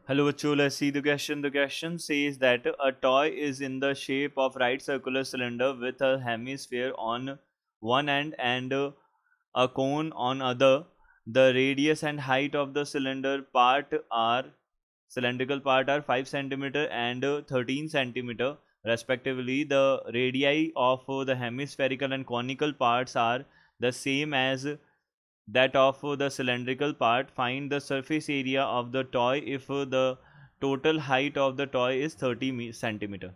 Hello, bachcho, let's see the question. The question says that a toy is in the shape of right circular cylinder with a hemisphere on one end and a cone on other. The radius and height of the cylindrical part are 5 centimeter and 13 centimeter respectively. The radii of the hemispherical and conical parts are the same as that of the cylindrical part. Find the surface area of the toy if the total height of the toy is 30 centimetre.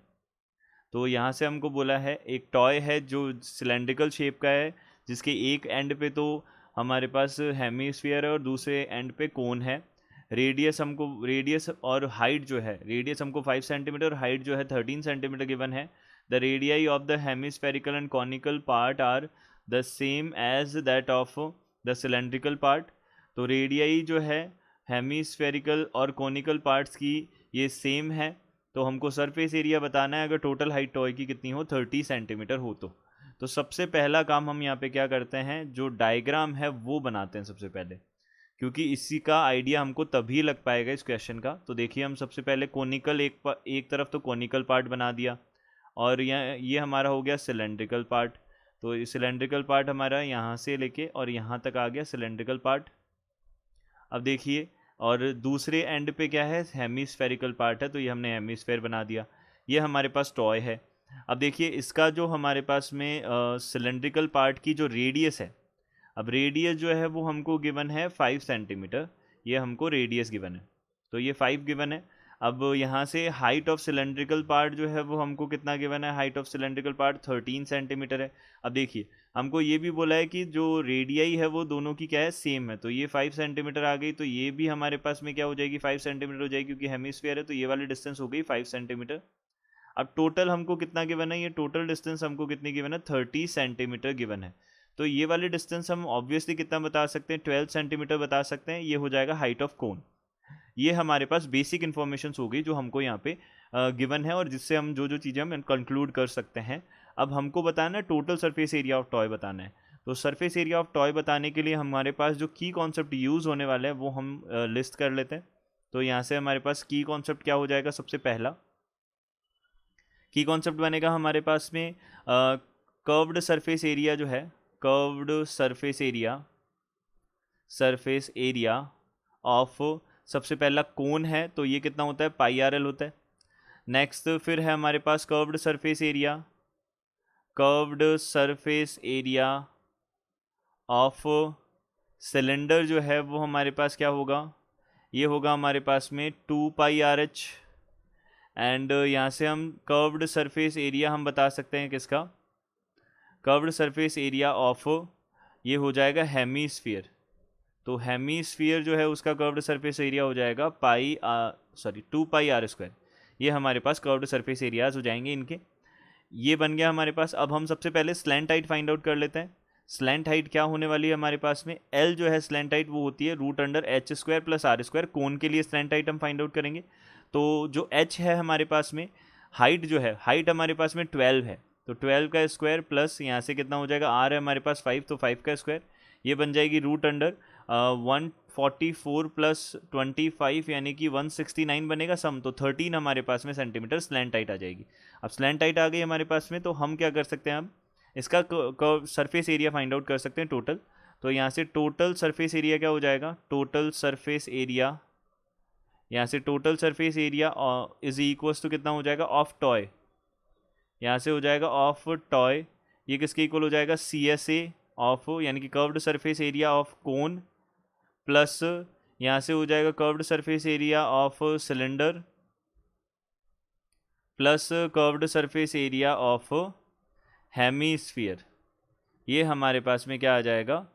तो यहाँ से हमको बोला है एक toy है जो cylindrical shape का है, जिसके एक एंड पे तो हमारे पास हेमीस्फीयर है और दूसरे एंड पे कोन है. रेडियस और हाइट जो है, रेडियस हमको 5 सेंटीमीटर और हाइट जो है 13 सेंटीमीटर गिवन है. The radii of the hemispherical and conical part are the same as that of the cylindrical part. तो रेडियाई जो है हेमिस्फेरिकल और कॉनिकल पार्ट्स की ये सेम है. तो हमको सरफेस एरिया बताना है अगर टोटल हाइट टॉय की कितनी हो, 30 सेंटीमीटर हो. तो सबसे पहला काम हम यहाँ पे क्या करते हैं, जो डायग्राम है वो बनाते हैं सबसे पहले, क्योंकि इसी का आइडिया हमको तभी लग पाएगा इस क्वेश्चन का. तो देखिए हम सबसे पहले कोनिकल एक तरफ तो कोनिकल पार्ट बना दिया और ये हमारा हो गया सिलेंड्रिकल पार्ट. तो सिलेंड्रिकल पार्ट हमारा यहाँ से लेके और यहाँ तक आ गया सिलेंड्रिकल पार्ट. अब देखिए और दूसरे एंड पे क्या है, हेमीस्फेरिकल पार्ट है, तो ये हमने हेमीस्फेयर बना दिया. ये हमारे पास टॉय है. अब देखिए इसका जो हमारे पास में सिलेंड्रिकल पार्ट की जो रेडियस है, अब रेडियस जो है वो हमको गिवन है 5 सेंटीमीटर. ये हमको रेडियस गिवन है, तो ये 5 गिवन है. अब यहाँ से हाइट ऑफ सिलेंड्रिकल पार्ट जो है वो हमको कितना गिवन है, height of cylindrical part 13 centimetre है. अब देखिए हमको ये भी बोला है कि जो रेडियाई है वो दोनों की क्या है, सेम है. तो ये 5 सेंटीमीटर आ गई, तो ये भी हमारे पास में क्या हो जाएगी, 5 सेंटीमीटर हो जाएगी, क्योंकि हेमिस्फीयर है. तो ये वाली डिस्टेंस हो गई 5 सेंटीमीटर. अब टोटल हमको कितना गिवन है, ये टोटल डिस्टेंस हमको कितनी गिवन है, 30 सेंटीमीटर गिवन है. तो ये वाली डिस्टेंस हम ऑब्वियसली कितना बता सकते हैं, 12 सेंटीमीटर बता सकते हैं. ये हो जाएगा हाइट ऑफ कोन. ये हमारे पास बेसिक इन्फॉर्मेशन हो गई जो हमको यहाँ पे गिवन है और जिससे हम जो जो चीज़ें हम कंक्लूड कर सकते हैं. अब हमको बताना है total surface area of toy बताना है. तो सरफेस एरिया ऑफ टॉय बताने के लिए हमारे पास जो की कॉन्सेप्ट यूज़ होने वाला है वो हम लिस्ट कर लेते हैं. तो यहाँ से हमारे पास की कॉन्सेप्ट क्या हो जाएगा, सबसे पहला की कॉन्सेप्ट बनेगा हमारे पास में कर्व्ड सरफेस एरिया जो है, कर्व्ड सरफेस एरिया ऑफ, सबसे पहला कोन है तो ये कितना होता है, पाई आर एल होता है. नेक्स्ट फिर है हमारे पास curved surface area of cylinder जो है वो हमारे पास क्या होगा, ये होगा हमारे पास में 2 पाई आर एच. एंड यहाँ से हम कर्व्ड सरफेस एरिया हम बता सकते हैं किसका, कर्व्ड सरफेस एरिया ऑफ, ये हो जाएगा हेमीस्फीयर. तो हेमीस्फीयर जो है उसका कर्व्ड सरफेस एरिया हो जाएगा 2 पाई आर स्क्वायर. ये हमारे पास कर्व्ड सरफेस एरियाज हो जाएंगे इनके. ये बन गया हमारे पास. अब हम सबसे पहले स्लैंट हाइट फाइंड आउट कर लेते हैं. स्लैंट हाइट क्या होने वाली है हमारे पास में, एल जो है स्लैंट हाइट वो होती है root under h square plus r square. Cone के लिए स्लैंट हाइट हम फाइंड आउट करेंगे. तो जो एच है हमारे पास में, हाइट जो है, हाइट हमारे पास में 12 है, तो 12 का स्क्वायर प्लस यहाँ से कितना हो जाएगा, आर है हमारे पास 5, तो 5 का स्क्वायर. ये बन जाएगी रूट अंडर 144 प्लस 25 यानी कि 169 बनेगा सम. तो 13 हमारे पास में सेंटीमीटर स्लैंट हाइट आ जाएगी. अब स्लैंट हाइट आ गई हमारे पास में, तो हम क्या कर सकते हैं, अब इसका सरफेस एरिया फाइंड आउट कर सकते हैं टोटल. तो यहाँ से टोटल सरफेस एरिया क्या हो जाएगा, टोटल सरफेस एरिया, यहाँ से total surface area is equals to कितना हो जाएगा, ऑफ टॉय. यहाँ से हो जाएगा ऑफ टॉय, ये किसके इक्वल हो जाएगा, सी एस ए ऑफ, यानी कि curved surface area of cone, plus यहाँ से हो जाएगा curved surface area of cylinder, plus curved surface area of hemisphere. ये हमारे पास में क्या आ जाएगा,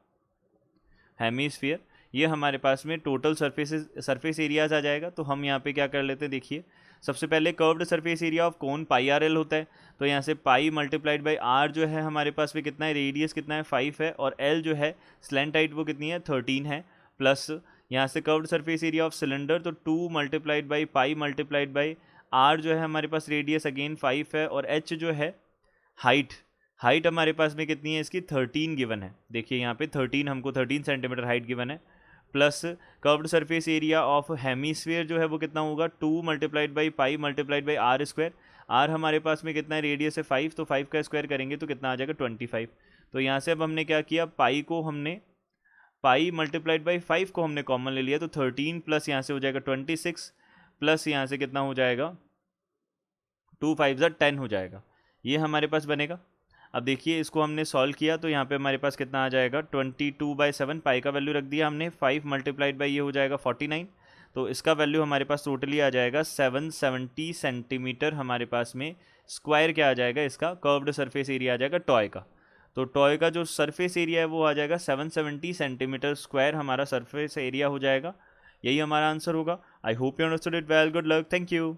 हेमीस्फीयर. ये हमारे पास में टोटल सरफेस एरियाज आ जाएगा. तो हम यहाँ पे क्या कर लेते हैं, देखिए सबसे पहले curved surface area of cone pi R L होता है. तो यहाँ से पाई मल्टीप्लाइड बाई आर जो है हमारे पास में कितना है, रेडियस कितना है 5 है, और एल जो है स्लैंट हाइट वो कितनी है 13 है, प्लस यहाँ से curved surface area of cylinder तो 2 multiplied by pi multiplied by r जो है हमारे पास रेडियस अगेन 5 है, और एच जो है हाइट, हाइट हमारे पास में कितनी है इसकी 13 गिवन है. देखिए यहाँ पे 13 हमको 13 सेंटीमीटर हाइट गिवन है, plus curved surface area of hemisphere जो है वो कितना होगा 2 multiplied by pi multiplied by r square. R हमारे पास में कितना है, रेडियस है 5, तो 5 का स्क्वायर करेंगे तो कितना आ जाएगा 25। तो यहाँ से अब हमने क्या किया, पाई मल्टीप्लाइड बाई 5 को हमने कॉमन ले लिया, तो 13 प्लस यहाँ से हो जाएगा 26 प्लस यहाँ से कितना हो जाएगा 2 5 10 हो जाएगा, ये हमारे पास बनेगा। अब देखिए इसको हमने सॉल्व किया तो यहाँ पे हमारे पास कितना आ जाएगा 22/7, पाई का वैल्यू रख दिया हमने, 5 मल्टीप्लाइड बाई ये हो जाएगा 49, तो इसका वैल्यू हमारे पास टोटली आ जाएगा 770 सेंटीमीटर हमारे पास में स्क्वायर क्या आ जाएगा, इसका कर्व्ड सरफेस एरिया आ जाएगा टॉय का। तो टॉय का जो सरफेस एरिया है वो आ जाएगा 770 सेंटीमीटर स्क्वायर हमारा सरफेस एरिया हो जाएगा। यही हमारा आंसर होगा। I hope you understood it well, good luck, thank you.